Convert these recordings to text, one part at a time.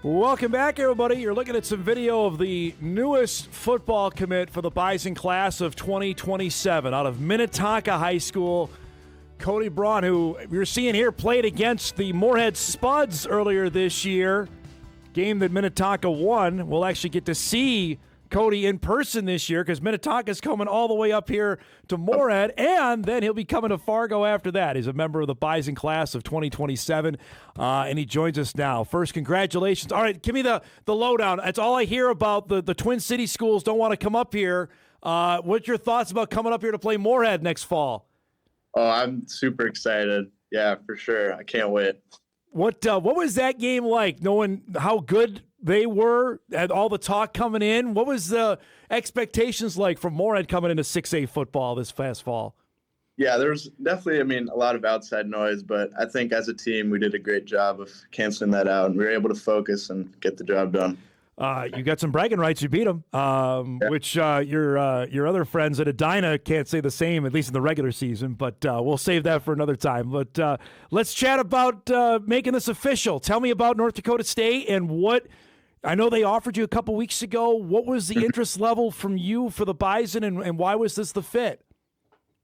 Welcome back, everybody. You're looking at some video of the newest football commit for the Bison class of 2027 out of Minnetonka High School. Cody Braun, who we're seeing here, played against the Moorhead Spuds earlier this year. Game that Minnetonka won. We'll actually get to see Cody in person this year because Minnetonka's coming all the way up here to Moorhead, and then he'll be coming to Fargo after that. He's a member of the Bison class of 2027, and he joins us now. First, congratulations. All right, give me the lowdown. That's all I hear about. The Twin City schools don't want to come up here. What's your thoughts about coming up here to play Moorhead next fall? Oh, I'm super excited. Yeah, for sure. I can't wait. What was that game like, knowing how good they were and all the talk coming in? What was the expectations like from Moorhead coming into 6A football this past fall? Yeah, there was definitely, a lot of outside noise, but I think as a team we did a great job of canceling that out, and we were able to focus and get the job done. You got some bragging rights. You beat them, which your other friends at Edina can't say the same, at least in the regular season. But we'll save that for another time. But let's chat about making this official. Tell me about North Dakota State and what I know they offered you a couple weeks ago. What was the interest level from you for the Bison, and why was this the fit?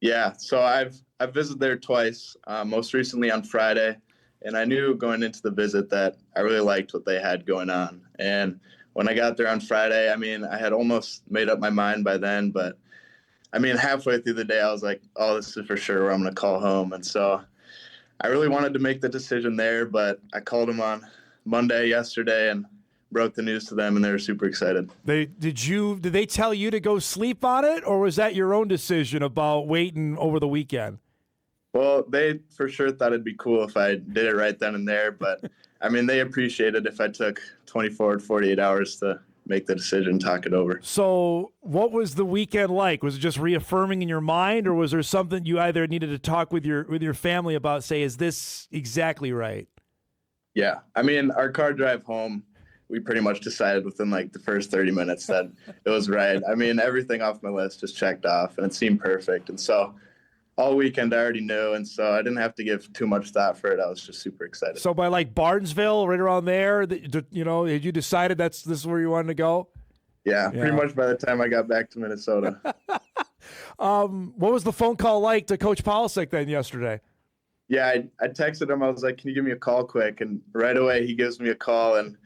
Yeah, so I've visited there twice, most recently on Friday, and I knew going into the visit that I really liked what they had going on. And when I got there on Friday, I had almost made up my mind by then, but halfway through the day, I was like, oh, this is for sure where I'm going to call home. And so I really wanted to make the decision there, but I called them on Monday yesterday and broke the news to them, and they were super excited. Did they tell you to go sleep on it, or was that your own decision about waiting over the weekend? Well, they for sure thought it'd be cool if I did it right then and there, but they appreciated if I took 24 to 48 hours to make the decision, talk it over. So what was the weekend like? Was it just reaffirming in your mind, or was there something you either needed to talk with your family about, say, is this exactly right? Yeah. Our car drive home, we pretty much decided within the first 30 minutes that it was right. Everything off my list just checked off, and it seemed perfect. And so all weekend I already knew, and so I didn't have to give too much thought for it. I was just super excited. So by Barnesville, right around there, had you decided this is where you wanted to go? Yeah, pretty much by the time I got back to Minnesota. What was the phone call like to Coach Polisek then yesterday? Yeah, I texted him. I was like, can you give me a call quick? And right away he gives me a call, and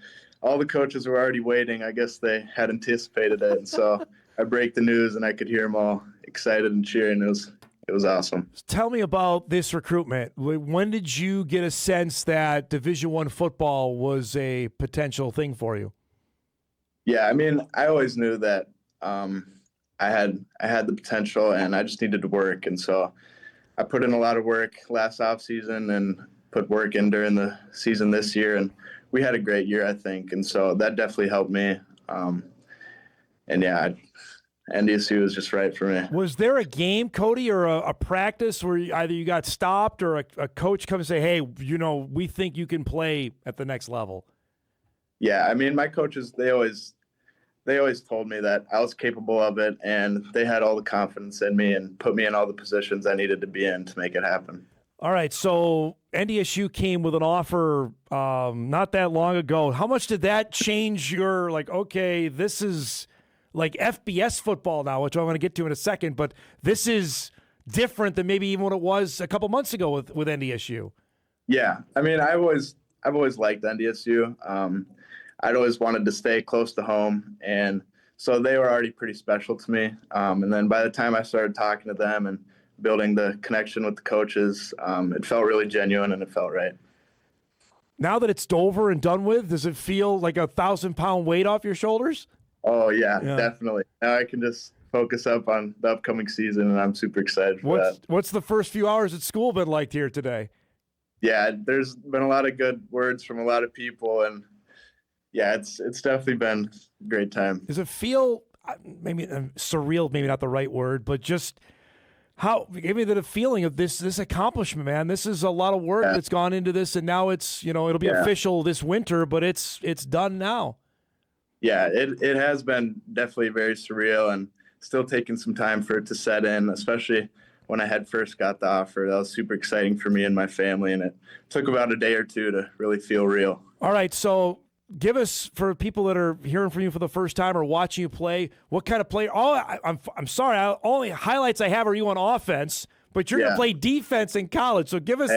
all the coaches were already waiting. I guess they had anticipated it. And so I break the news, and I could hear them all excited and cheering. It was awesome. Tell me about this recruitment. When did you get a sense that Division I football was a potential thing for you? Yeah, I always knew that I had the potential, and I just needed to work. And so I put in a lot of work last offseason and put work in during the season this year, and we had a great year, I think. And so that definitely helped me. NDSU was just right for me. Was there a game, Cody, or a practice where either you got stopped or a coach come and say, hey, we think you can play at the next level? Yeah, my coaches, they always told me that I was capable of it, and they had all the confidence in me and put me in all the positions I needed to be in to make it happen. All right, so NDSU came with an offer not that long ago. How much did that change your, okay, this is like FBS football now, which I'm going to get to in a second, but this is different than maybe even what it was a couple months ago with NDSU? Yeah, I've always liked NDSU. I'd always wanted to stay close to home, and so they were already pretty special to me. And then by the time I started talking to them and building the connection with the coaches, it felt really genuine and it felt right. Now that it's over and done with, does it feel like a 1,000-pound weight off your shoulders? Oh, yeah, definitely. Now I can just focus up on the upcoming season, and I'm super excited for that. What's the first few hours at school been like here today? Yeah, there's been a lot of good words from a lot of people, and yeah, it's definitely been a great time. Does it feel maybe surreal, maybe not the right word, but just how give me the feeling of this accomplishment, man? This is a lot of work that's gone into this, and now it's it'll be official this winter, but it's done now. Yeah, it has been definitely very surreal, and still taking some time for it to set in, especially when I had first got the offer. That was super exciting for me and my family, and it took about a day or two to really feel real. All right, so give us, for people that are hearing from you for the first time or watching you play, what kind of player? I'm sorry, only highlights I have are you on offense, but you're going to play defense in college. So give us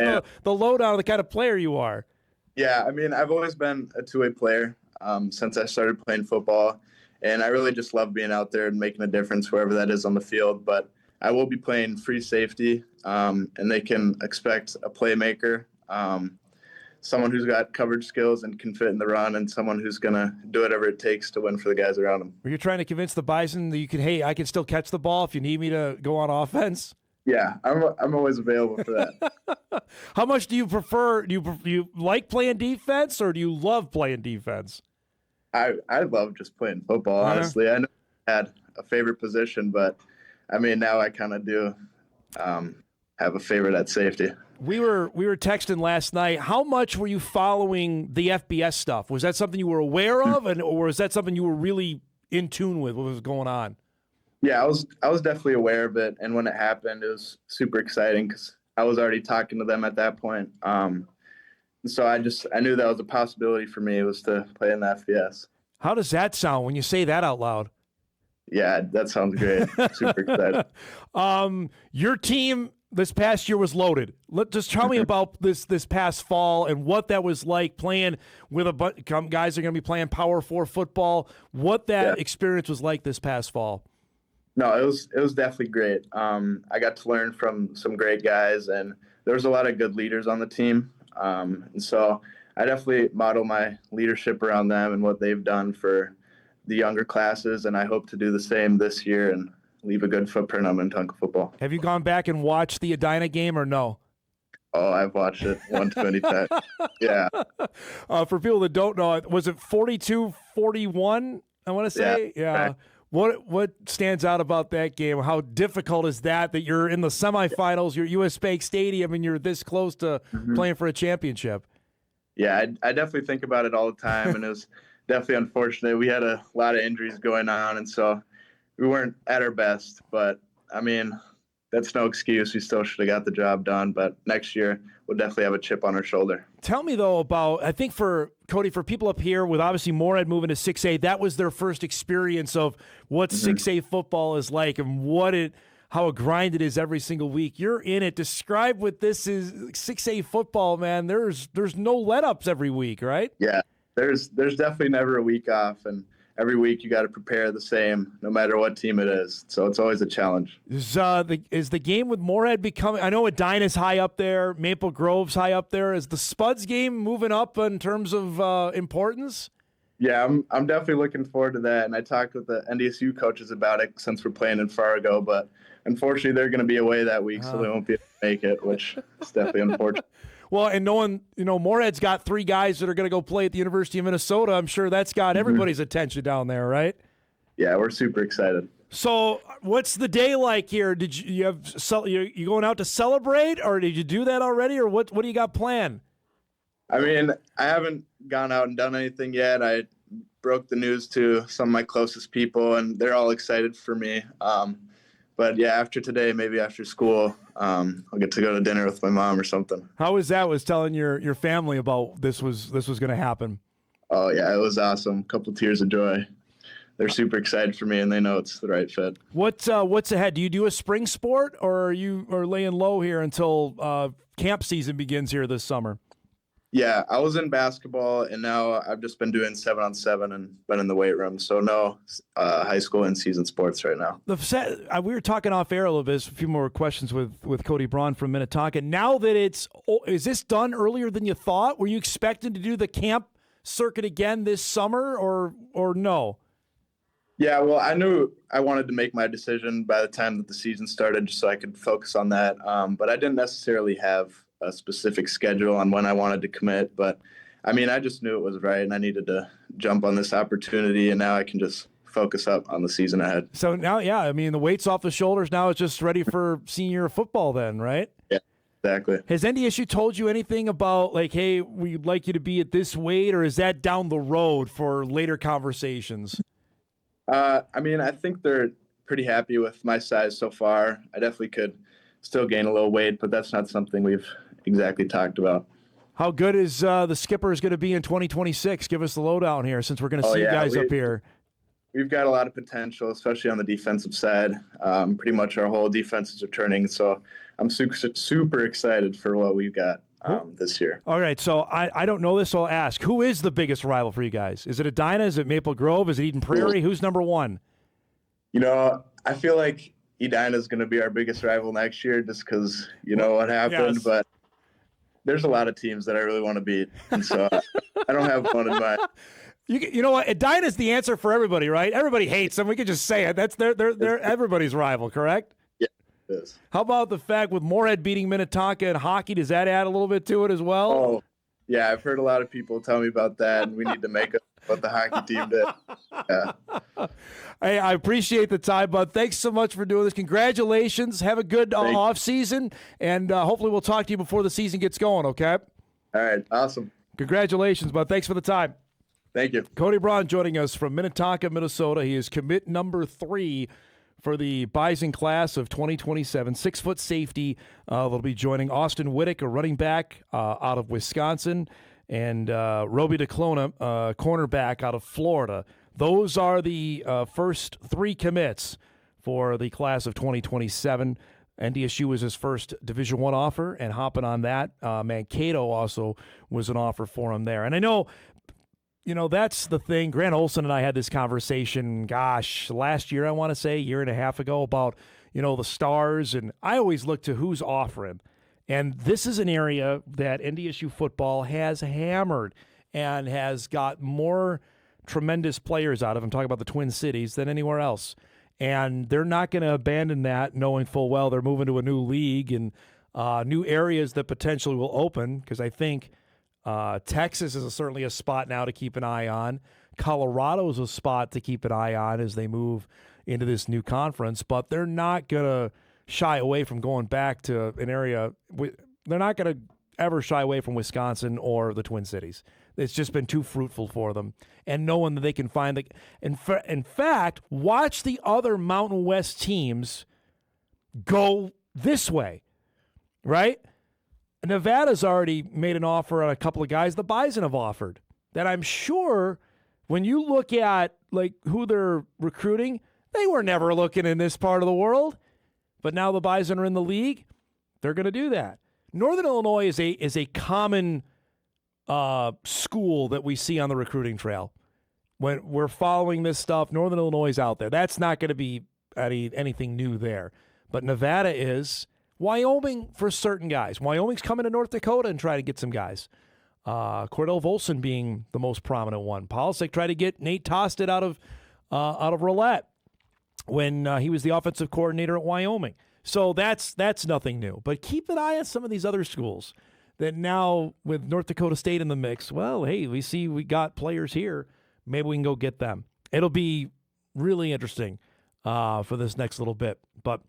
the lowdown of the kind of player you are. Yeah, I mean, I've always been a two-way player since I started playing football, and I really just love being out there and making a difference wherever that is on the field. But I will be playing free safety, and they can expect a playmaker, someone who's got coverage skills and can fit in the run, and someone who's going to do whatever it takes to win for the guys around them. Were you trying to convince the Bison that you can, hey, I can still catch the ball if you need me to go on offense? Yeah, I'm always available for that. How much do you prefer? Do you like playing defense, or do you love playing defense? I love just playing football, honestly. I know I had a favorite position, but, I mean, now I kind of do have a favorite at safety. We were texting last night. How much were you following the FBS stuff? Was that something you were aware of, or was that something you were really in tune with? What was going on? Yeah, I was definitely aware of it, and when it happened, it was super exciting because I was already talking to them at that point. So I knew that was a possibility for me, was to play in the FBS. How does that sound when you say that out loud? Yeah, that sounds great. Super excited. Your team this past year was loaded. Just tell me about this past fall and what that was like playing with a bunch of guys that are going to be playing Power 4 football. What that experience was like this past fall. No, it was definitely great. I got to learn from some great guys, and there was a lot of good leaders on the team. And so I definitely model my leadership around them and what they've done for the younger classes, and I hope to do the same this year and leave a good footprint on Minnetonka football. Have you gone back and watched the Edina game or no? Oh, I've watched it 120 times. Yeah. For people that don't know, was it 42-41, I want to say? Yeah. Right. What stands out about that game? How difficult is that you're in the semifinals, you're at US Bank Stadium, and you're this close to playing for a championship? Yeah, I definitely think about it all the time, and it was definitely unfortunate. We had a lot of injuries going on, and so we weren't at our best. But, I mean, that's no excuse. We still should have got the job done, but next year we'll definitely have a chip on our shoulder. Tell me, though, about, I think for Cody, for people up here with obviously Moorhead moving to 6A, that was their first experience of what 6A football is like and how a grind it is every single week. You're in it. Describe what this is. 6A football, man. There's no let-ups every week, right? Yeah, there's definitely never a week off, and every week you got to prepare the same, no matter what team it is. So it's always a challenge. Is the game with Moorhead becoming? I know Edina's high up there, Maple Grove's high up there. Is the Spuds game moving up in terms of importance? Yeah, I'm definitely looking forward to that. And I talked with the NDSU coaches about it since we're playing in Fargo, but unfortunately they're going to be away that week, so they won't be able to make it, which is definitely unfortunate. Well, and knowing, Moorhead's got 3 guys that are going to go play at the University of Minnesota, I'm sure that's got everybody's attention down there, right? Yeah, we're super excited. So, what's the day like here? Did you going out to celebrate, or did you do that already, or what do you got planned? I mean, I haven't gone out and done anything yet. I broke the news to some of my closest people, and they're all excited for me. But yeah, after today, maybe after school, I'll get to go to dinner with my mom or something. How was that? Was telling your family about this was going to happen? Oh yeah, it was awesome. A couple tears of joy. They're super excited for me, and they know it's the right fit. What's ahead? Do you do a spring sport, or are you laying low here until camp season begins here this summer? Yeah, I was in basketball, and now I've just been doing 7-on-7 and been in the weight room. So no high school in-season sports right now. We were talking off air a little bit. A few more questions with Cody Braun from Minnetonka. Now that is this done earlier than you thought? Were you expecting to do the camp circuit again this summer, or no? Yeah, well, I knew I wanted to make my decision by the time that the season started, just so I could focus on that. But I didn't necessarily have a specific schedule on when I wanted to commit. But, I mean, I just knew it was right, and I needed to jump on this opportunity, and now I can just focus up on the season ahead. So now, yeah, I mean, the weight's off the shoulders. Now it's just ready for senior football then, right? Yeah, exactly. Has NDSU told you anything about, like, hey, we'd like you to be at this weight, or is that down the road for later conversations? I mean, I think they're pretty happy with my size so far. I definitely could still gain a little weight, but that's not something we've exactly talked about. How good is the Skippers going to be in 2026? Give us the lowdown here, since we're going to see you guys up here. We've got a lot of potential, especially on the defensive side. Pretty much our whole defense is returning, so I'm super excited for what we've got this year. All right, so I don't know this, so I'll ask. Who is the biggest rival for you guys? Is it Edina? Is it Maple Grove? Is it Eden Prairie? Who's number one? I feel like Edina is going to be our biggest rival next year just because you know what happened, yes. But there's a lot of teams that I really want to beat, and so I don't have one in mind. You know what? Edina is the answer for everybody, right? Everybody hates them. We can just say it. That's they're everybody's rival, correct? Yeah, it is. How about the fact with Moorhead beating Minnetonka in hockey? Does that add a little bit to it as well? Oh, yeah. I've heard a lot of people tell me about that, and we need to make up what the hockey team did. Yeah. Hey, I appreciate the time, bud. Thanks so much for doing this. Congratulations. Have a good off season, and hopefully we'll talk to you before the season gets going. Okay. All right. Awesome. Congratulations, bud. Thanks for the time. Thank you. Cody Braun joining us from Minnetonka, Minnesota. He is commit number 3 for the Bison class of 2027. 6-foot safety. They'll be joining Austin Whittick, a running back out of Wisconsin, and Roby DeClona, cornerback out of Florida. Those are the first 3 commits for the class of 2027. NDSU was his first Division I offer, and hopping on that, Mankato also was an offer for him there. And I know, that's the thing. Grant Olson and I had this conversation, last year, I want to say, a year and a half ago, about, the stars. And I always look to who's offering. And this is an area that NDSU football has hammered and has got more tremendous players out of. I'm talking about the Twin Cities than anywhere else. And they're not going to abandon that, knowing full well they're moving to a new league and new areas that potentially will open, because I think Texas is certainly a spot now to keep an eye on. Colorado is a spot to keep an eye on as they move into this new conference, but they're not going to shy away from going back to an area. They're not going to ever shy away from Wisconsin or the Twin Cities. It's just been too fruitful for them. And knowing that they can find in fact, watch the other Mountain West teams go this way, right? Nevada's already made an offer on a couple of guys the Bison have offered that I'm sure when you look at who they're recruiting, they were never looking in this part of the world. But now the Bison are in the league. They're going to do that. Northern Illinois is a common school that we see on the recruiting trail. When we're following this stuff, Northern Illinois is out there. That's not going to be anything new there. But Nevada is. Wyoming for certain guys. Wyoming's coming to North Dakota and trying to get some guys. Cordell Volson being the most prominent one. Polisic tried to get Nate Tosted out of Roulette when he was the offensive coordinator at Wyoming. So that's nothing new. But keep an eye on some of these other schools that now, with North Dakota State in the mix, well, hey, we see we got players here. Maybe we can go get them. It'll be really interesting for this next little bit. But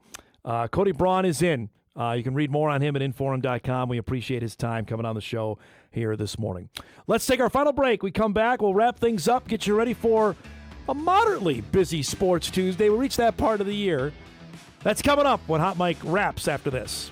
Cody Braun is in. You can read more on him at inforum.com. We appreciate his time coming on the show here this morning. Let's take our final break. We come back. We'll wrap things up, get you ready for a moderately busy Sports Tuesday. We'll reach that part of the year. That's coming up when Hot Mike wraps after this.